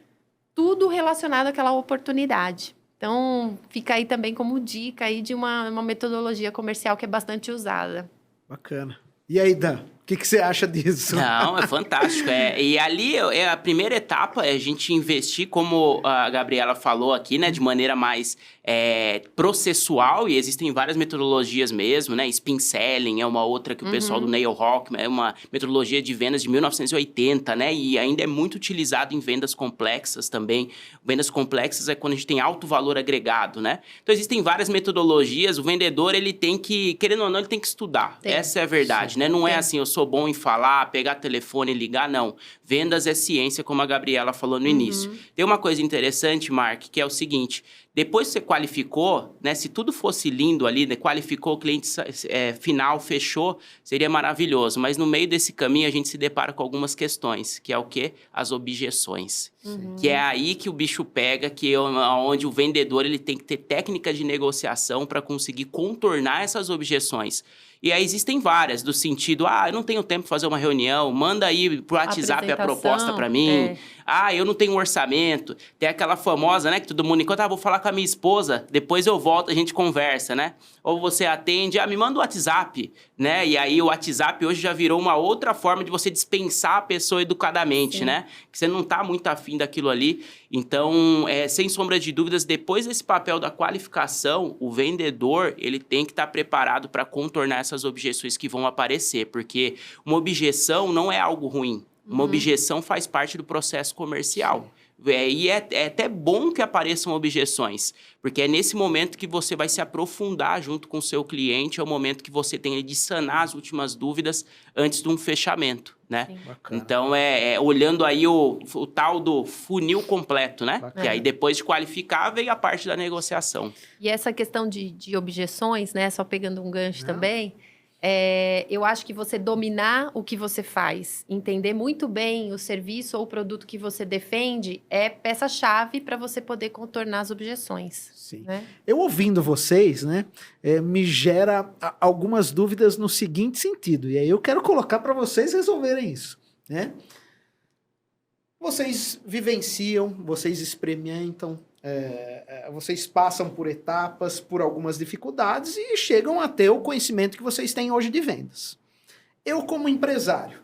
tudo relacionado àquela oportunidade. Então, fica aí também como dica aí de uma metodologia comercial que é bastante usada. Bacana. E aí, Dan? O que você acha disso? Não, é fantástico. E ali, a primeira etapa é a gente investir, como a Gabriela falou aqui, né? De maneira mais processual, e existem várias metodologias mesmo, né? Spin Selling é uma outra que o pessoal do Neil Hockman, é uma metodologia de vendas de 1980, né? E ainda é muito utilizado em vendas complexas também. Vendas complexas é quando a gente tem alto valor agregado, né? Então, existem várias metodologias. O vendedor, ele tem que, querendo ou não, ele tem que estudar. Essa é a verdade, né? Não é assim, eu sou bom em falar, pegar telefone e ligar, não. Vendas é ciência, como a Gabriela falou no início. Tem uma coisa interessante, Mark, que é o seguinte: depois que você qualificou, né? Se tudo fosse lindo ali, né, qualificou, o cliente final, fechou, seria maravilhoso. Mas no meio desse caminho, a gente se depara com algumas questões, que é o quê? As objeções. Que é aí que o bicho pega, que é onde o vendedor ele tem que ter técnica de negociação para conseguir contornar essas objeções. E aí existem várias, do sentido, eu não tenho tempo para fazer uma reunião, manda aí pro WhatsApp a proposta para mim. Eu não tenho um orçamento. Tem aquela famosa, né, que todo mundo encontra, vou falar com a minha esposa, depois eu volto, a gente conversa, né? Ou você atende, me manda o WhatsApp, né? E aí o WhatsApp hoje já virou uma outra forma de você dispensar a pessoa educadamente, né? Que você não tá muito afim daquilo ali. Então, sem sombra de dúvidas, depois desse papel da qualificação, o vendedor, ele tem que estar preparado para contornar essas objeções que vão aparecer, porque uma objeção não é algo ruim. Uma objeção faz parte do processo comercial. E é até bom que apareçam objeções, porque é nesse momento que você vai se aprofundar junto com o seu cliente, é o momento que você tem de sanar as últimas dúvidas antes de um fechamento, né? Então, olhando aí o tal do funil completo, né? Que aí depois de qualificar, vem a parte da negociação. E essa questão de objeções, né? Só pegando um gancho também... eu acho que você dominar o que você faz, entender muito bem o serviço ou o produto que você defende, é peça-chave para você poder contornar as objeções. Sim. Né? Eu ouvindo vocês, né, me gera algumas dúvidas no seguinte sentido, e aí eu quero colocar para vocês resolverem isso, né? Vocês vivenciam, vocês experimentam, vocês passam por etapas, por algumas dificuldades e chegam a ter o conhecimento que vocês têm hoje de vendas. Eu, como empresário,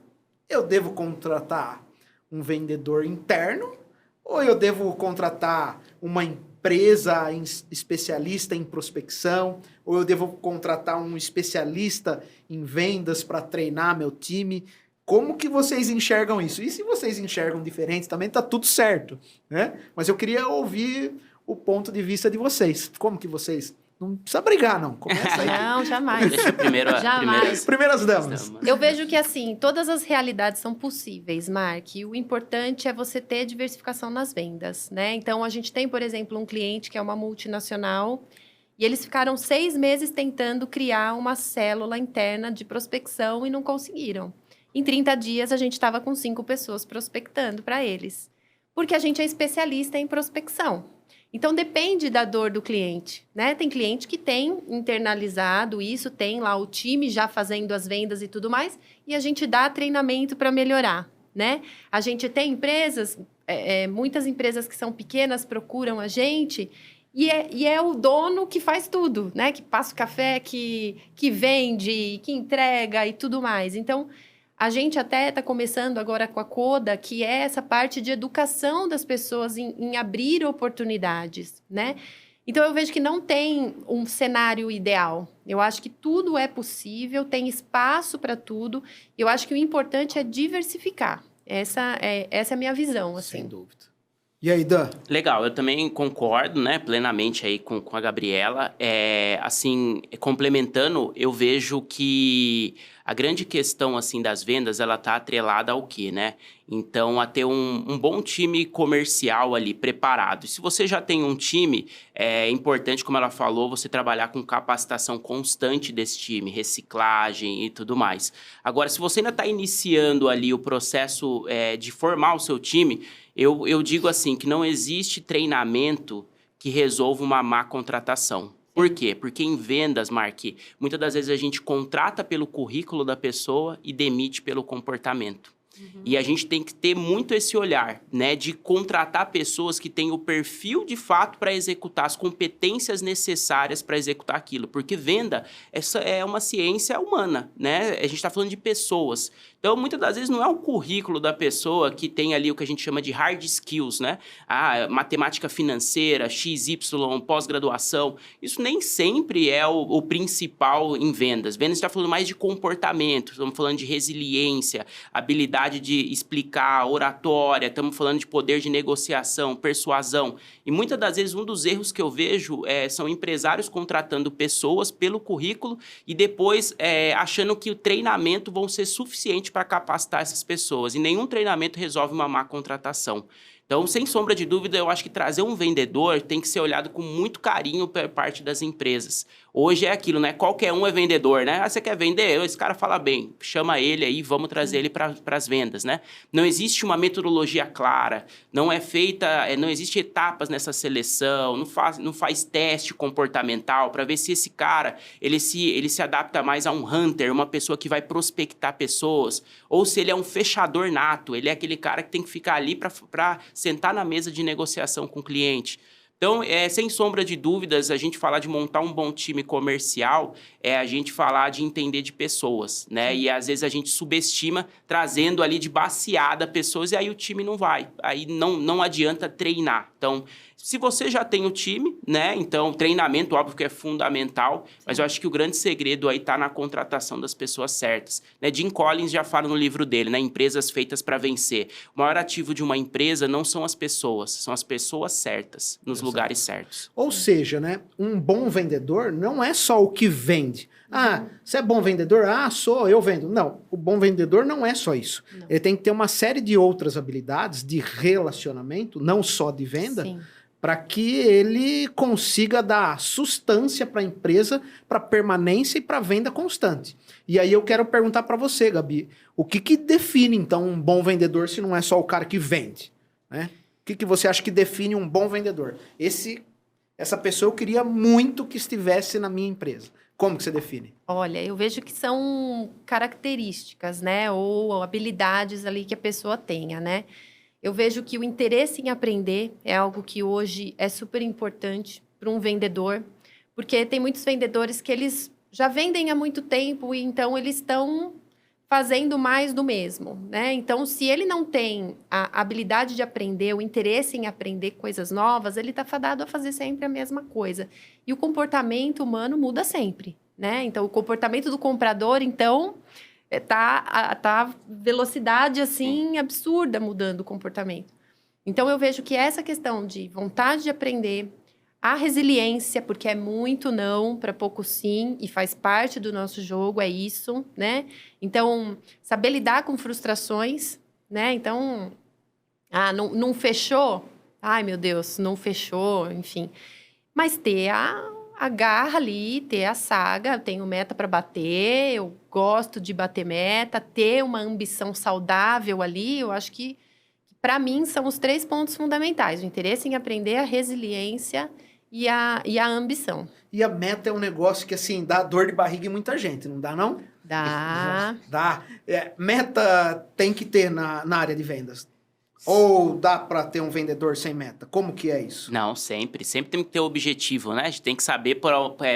eu devo contratar um vendedor interno ou eu devo contratar uma empresa especialista em prospecção ou eu devo contratar um especialista em vendas para treinar meu time? Como que vocês enxergam isso? E se vocês enxergam diferente também, tá tudo certo, né? Mas eu queria ouvir o ponto de vista de vocês. Como que vocês... Não precisa brigar, não. Começa aí. Não, jamais. Deixa primeiro Jamais. Primeiras damas. Eu vejo que, assim, todas as realidades são possíveis, Mark. E o importante é você ter diversificação nas vendas, né? Então, a gente tem, por exemplo, um cliente que é uma multinacional e eles ficaram 6 meses tentando criar uma célula interna de prospecção e não conseguiram. Em 30 dias, a gente estava com 5 pessoas prospectando para eles. Porque a gente é especialista em prospecção. Então, depende da dor do cliente, né? Tem cliente que tem internalizado isso, tem lá o time já fazendo as vendas e tudo mais, e a gente dá treinamento para melhorar, né? A gente tem empresas, muitas empresas que são pequenas procuram a gente, e é o dono que faz tudo, né? Que passa o café, que vende, que entrega e tudo mais. Então, a gente até está começando agora com a Coda, que é essa parte de educação das pessoas em abrir oportunidades, né? Então, eu vejo que não tem um cenário ideal. Eu acho que tudo é possível, tem espaço para tudo. Eu acho que o importante é diversificar. Essa é a minha visão, assim. Sem dúvida. E aí, Dan? Legal, eu também concordo, né, plenamente aí com a Gabriela. Assim, complementando, eu vejo que a grande questão, assim, das vendas, ela tá atrelada ao quê, né? Então, a ter um bom time comercial ali, preparado. E se você já tem um time, é importante, como ela falou, você trabalhar com capacitação constante desse time, reciclagem e tudo mais. Agora, se você ainda está iniciando ali o processo de formar o seu time, eu digo assim, que não existe treinamento que resolva uma má contratação. Por quê? Porque em vendas, Mark, muitas das vezes a gente contrata pelo currículo da pessoa e demite pelo comportamento. E a gente tem que ter muito esse olhar, né, de contratar pessoas que têm o perfil de fato para executar as competências necessárias para executar aquilo. Porque venda, essa é uma ciência humana, né? A gente está falando de pessoas. Então, muitas das vezes não é o currículo da pessoa que tem ali o que a gente chama de hard skills, né? Matemática financeira, XY, pós-graduação. Isso nem sempre é o principal em vendas. Vendas está falando mais de comportamento, estamos falando de resiliência, habilidade de explicar, oratória, estamos falando de poder de negociação, persuasão. E muitas das vezes um dos erros que eu vejo são empresários contratando pessoas pelo currículo e depois achando que o treinamento vão ser suficiente para capacitar essas pessoas. E nenhum treinamento resolve uma má contratação. Então, sem sombra de dúvida, eu acho que trazer um vendedor tem que ser olhado com muito carinho por parte das empresas. Hoje é aquilo, né? Qualquer um é vendedor, né? Você quer vender? Esse cara fala bem, chama ele aí, vamos trazer ele para as vendas, né? Não existe uma metodologia clara, não é feita, não existe etapas nessa seleção, não faz teste comportamental para ver se esse cara, ele se adapta mais a um hunter, uma pessoa que vai prospectar pessoas, ou se ele é um fechador nato, ele é aquele cara que tem que ficar ali para sentar na mesa de negociação com o cliente. Então, sem sombra de dúvidas, a gente falar de montar um bom time comercial é a gente falar de entender de pessoas, né? E às vezes a gente subestima trazendo ali de baseada pessoas e aí o time não vai. Aí não adianta treinar. Então, se você já tem o time, né? Então, treinamento, óbvio que é fundamental, mas eu acho que o grande segredo aí está na contratação das pessoas certas. Né? Jim Collins já fala no livro dele, né? Empresas feitas para vencer. O maior ativo de uma empresa não são as pessoas, são as pessoas certas, nos lugares certos. Ou seja, né? Um bom vendedor não é só o que vende. Ah, você é bom vendedor? Ah, sou, eu vendo. Não, o bom vendedor não é só isso. Não. Ele tem que ter uma série de outras habilidades de relacionamento, não só de venda, para que ele consiga dar sustância para a empresa, para permanência e para venda constante. E aí eu quero perguntar para você, Gabi, o que define, então, um bom vendedor se não é só o cara que vende? Né? O que você acha que define um bom vendedor? Essa pessoa eu queria muito que estivesse na minha empresa. Como que você define? Olha, eu vejo que são características, né? Ou habilidades ali que a pessoa tenha, né? Eu vejo que o interesse em aprender é algo que hoje é super importante para um vendedor, porque tem muitos vendedores que eles já vendem há muito tempo e então eles estão fazendo mais do mesmo, né? Então, se ele não tem a habilidade de aprender, o interesse em aprender coisas novas, ele está fadado a fazer sempre a mesma coisa. E o comportamento humano muda sempre, né? Então, o comportamento do comprador, então, tá velocidade, assim, absurda mudando o comportamento. Então, eu vejo que essa questão de vontade de aprender, a resiliência, porque é muito não para pouco sim, e faz parte do nosso jogo, é isso, né? Então, saber lidar com frustrações, né? Então, não fechou? Ai, meu Deus, não fechou, enfim. Mas ter a garra ali, ter a saga, eu tenho meta para bater, eu gosto de bater meta, ter uma ambição saudável ali, eu acho que para mim são os 3 pontos fundamentais: o interesse em aprender, a resiliência e a ambição. E a meta é um negócio que, assim, dá dor de barriga em muita gente, não dá, não? Dá. Dá. Meta tem que ter na área de vendas. Ou dá para ter um vendedor sem meta? Como que é isso? Não, sempre. Sempre tem que ter objetivo, né? A gente tem que saber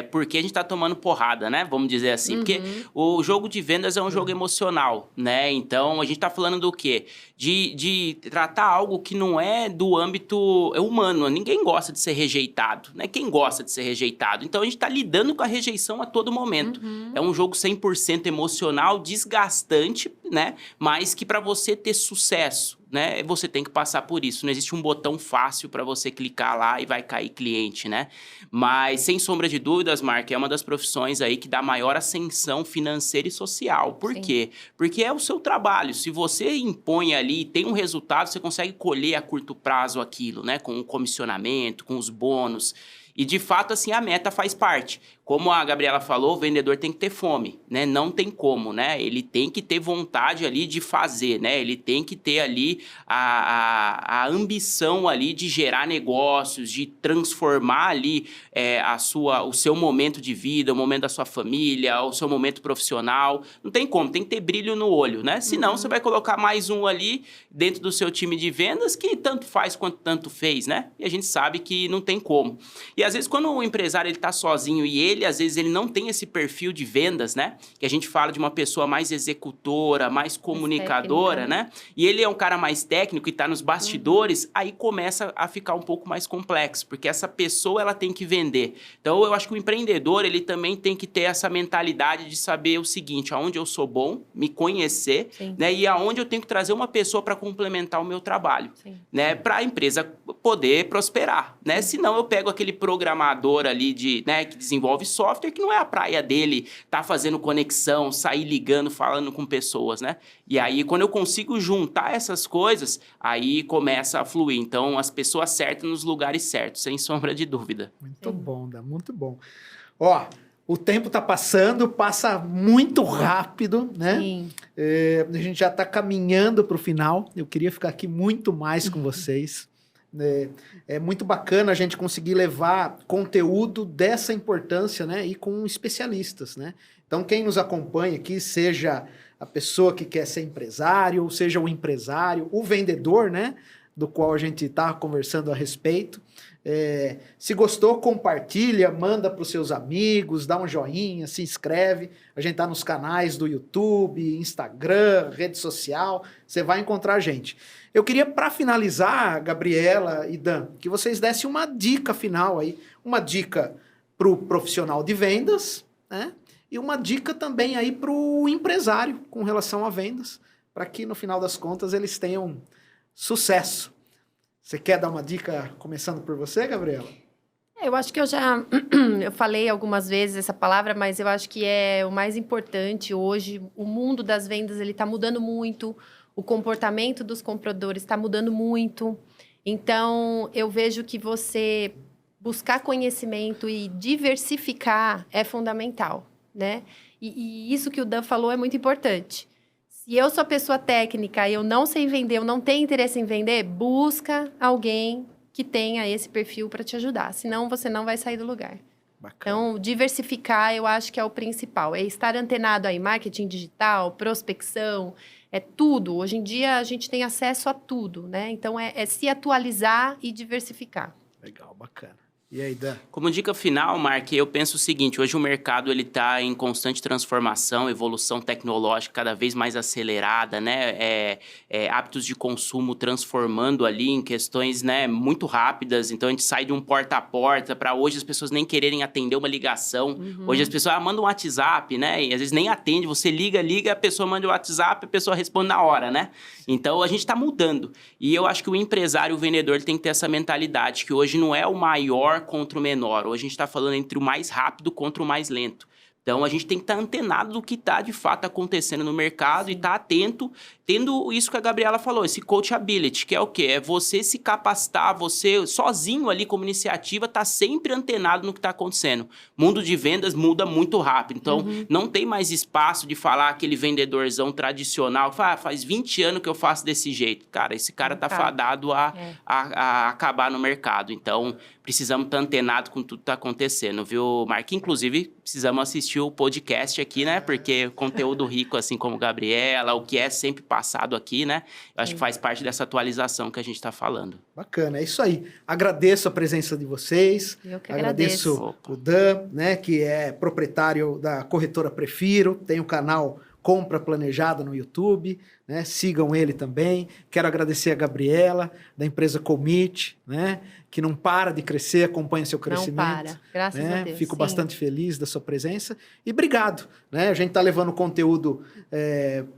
por que a gente tá tomando porrada, né? Vamos dizer assim. Porque o jogo de vendas é um jogo emocional, né? Então, a gente tá falando do quê? De tratar algo que não é do âmbito humano. Ninguém gosta de ser rejeitado, né? Quem gosta de ser rejeitado? Então, a gente tá lidando com a rejeição a todo momento. É um jogo 100% emocional, desgastante, né? Mas que para você ter sucesso, né? Você tem que passar por isso. Não existe um botão fácil para você clicar lá e vai cair cliente, né? Mas, sem sombra de dúvidas, Mark, é uma das profissões aí que dá maior ascensão financeira e social. Por quê? Porque é o seu trabalho. Se você impõe ali e tem um resultado, você consegue colher a curto prazo aquilo, né? Com o comissionamento, com os bônus. E, de fato, assim, a meta faz parte. Como a Gabriela falou, o vendedor tem que ter fome, né? Não tem como, né? Ele tem que ter vontade ali de fazer, né? Ele tem que ter ali a ambição ali de gerar negócios, de transformar ali o seu momento de vida, o momento da sua família, o seu momento profissional. Não tem como, tem que ter brilho no olho, né? Senão, você vai colocar mais um ali dentro do seu time de vendas que tanto faz quanto tanto fez, né? E a gente sabe que não tem como. E, às vezes, quando o empresário ele tá sozinho e às vezes, ele não tem esse perfil de vendas, né? Que a gente fala de uma pessoa mais executora, mais comunicadora, né? E ele é um cara mais técnico e tá nos bastidores, aí começa a ficar um pouco mais complexo, porque essa pessoa, ela tem que vender. Então, eu acho que o empreendedor, ele também tem que ter essa mentalidade de saber o seguinte, aonde eu sou bom, me conhecer, né? E aonde eu tenho que trazer uma pessoa para complementar o meu trabalho, né? Para a empresa poder prosperar, né? Senão, eu pego aquele programador ali né, que desenvolve software, que não é a praia dele, tá fazendo conexão, sair ligando, falando com pessoas, né? E aí, quando eu consigo juntar essas coisas, aí começa a fluir. Então, as pessoas certas nos lugares certos, sem sombra de dúvida. Muito bom, Dan, muito bom. Ó, o tempo tá passando, passa muito rápido, né? Sim. A gente já tá caminhando para o final. Eu queria ficar aqui muito mais com vocês. É muito bacana a gente conseguir levar conteúdo dessa importância, né? E com especialistas, né? Então, quem nos acompanha aqui, seja a pessoa que quer ser empresário, ou seja o empresário, o vendedor, né? Do qual a gente está conversando a respeito. Se gostou, compartilha, manda para os seus amigos, dá um joinha, se inscreve. A gente está nos canais do YouTube, Instagram, rede social. Você vai encontrar a gente. Eu queria, para finalizar, Gabriela e Dan, que vocês dessem uma dica final aí. Uma dica para o profissional de vendas, né? E uma dica também aí para o empresário com relação a vendas, para que, no final das contas, eles tenham sucesso. Você quer dar uma dica, começando por você, Gabriela? Eu acho que eu falei algumas vezes essa palavra, mas eu acho que é o mais importante hoje. O mundo das vendas, ele está mudando muito. O comportamento dos compradores está mudando muito. Então, eu vejo que você buscar conhecimento e diversificar é fundamental, né? E isso que o Dan falou é muito importante. Se eu sou pessoa técnica e eu não sei vender, eu não tenho interesse em vender, busca alguém que tenha esse perfil para te ajudar. Senão, você não vai sair do lugar. Bacana. Então, diversificar, eu acho que é o principal. É estar antenado aí, marketing digital, prospecção, é tudo. Hoje em dia, a gente tem acesso a tudo, né? Então, é se atualizar e diversificar. Legal, bacana. E aí, Dan? Como dica final, Mark, eu penso o seguinte, hoje o mercado está em constante transformação, evolução tecnológica cada vez mais acelerada, né? Hábitos de consumo transformando ali em questões, né, muito rápidas. Então, a gente sai de um porta a porta para hoje as pessoas nem quererem atender uma ligação. Hoje as pessoas mandam um WhatsApp, né? E às vezes nem atende, você liga, a pessoa manda o WhatsApp, a pessoa responde na hora, né? Então, a gente está mudando. E eu acho que o empresário, o vendedor, ele tem que ter essa mentalidade, que hoje não é o maior contra o menor. Hoje a gente está falando entre o mais rápido contra o mais lento. Então, a gente tem que estar antenado do que está, de fato, acontecendo no mercado. Sim. E estar atento, tendo isso que a Gabriela falou, esse coachability, que é o quê? É você se capacitar, você sozinho ali como iniciativa, tá sempre antenado no que está acontecendo. Mundo de vendas muda muito rápido. Então, não tem mais espaço de falar aquele vendedorzão tradicional, que fala, faz 20 anos que eu faço desse jeito. Cara, esse cara tá fadado a acabar no mercado. Então, precisamos estar antenado com tudo que está acontecendo, viu, Mark? Inclusive, precisamos assistir o podcast aqui, né? Porque conteúdo rico, assim como Gabriela, o que é sempre passado aqui, né? Eu acho que faz parte dessa atualização que a gente está falando. Bacana, é isso aí. Agradeço a presença de vocês. Eu que agradeço o Dan, né? Que é proprietário da corretora Prefiro, tem o canal Compra Planejada no YouTube, né? Sigam ele também. Quero agradecer a Gabriela, da empresa Commit, né? Que não para de crescer, acompanha seu crescimento. Não para, graças né? a Deus. Fico sim. bastante feliz da sua presença. E obrigado. Né? A gente está levando conteúdo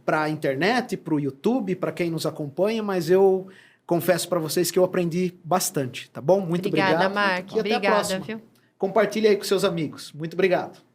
para a internet, para o YouTube, para quem nos acompanha, mas eu confesso para vocês que eu aprendi bastante, tá bom? Muito Obrigada, obrigado. Mark. E até a Obrigada, próxima. viu? Compartilhe aí com seus amigos. Muito obrigado.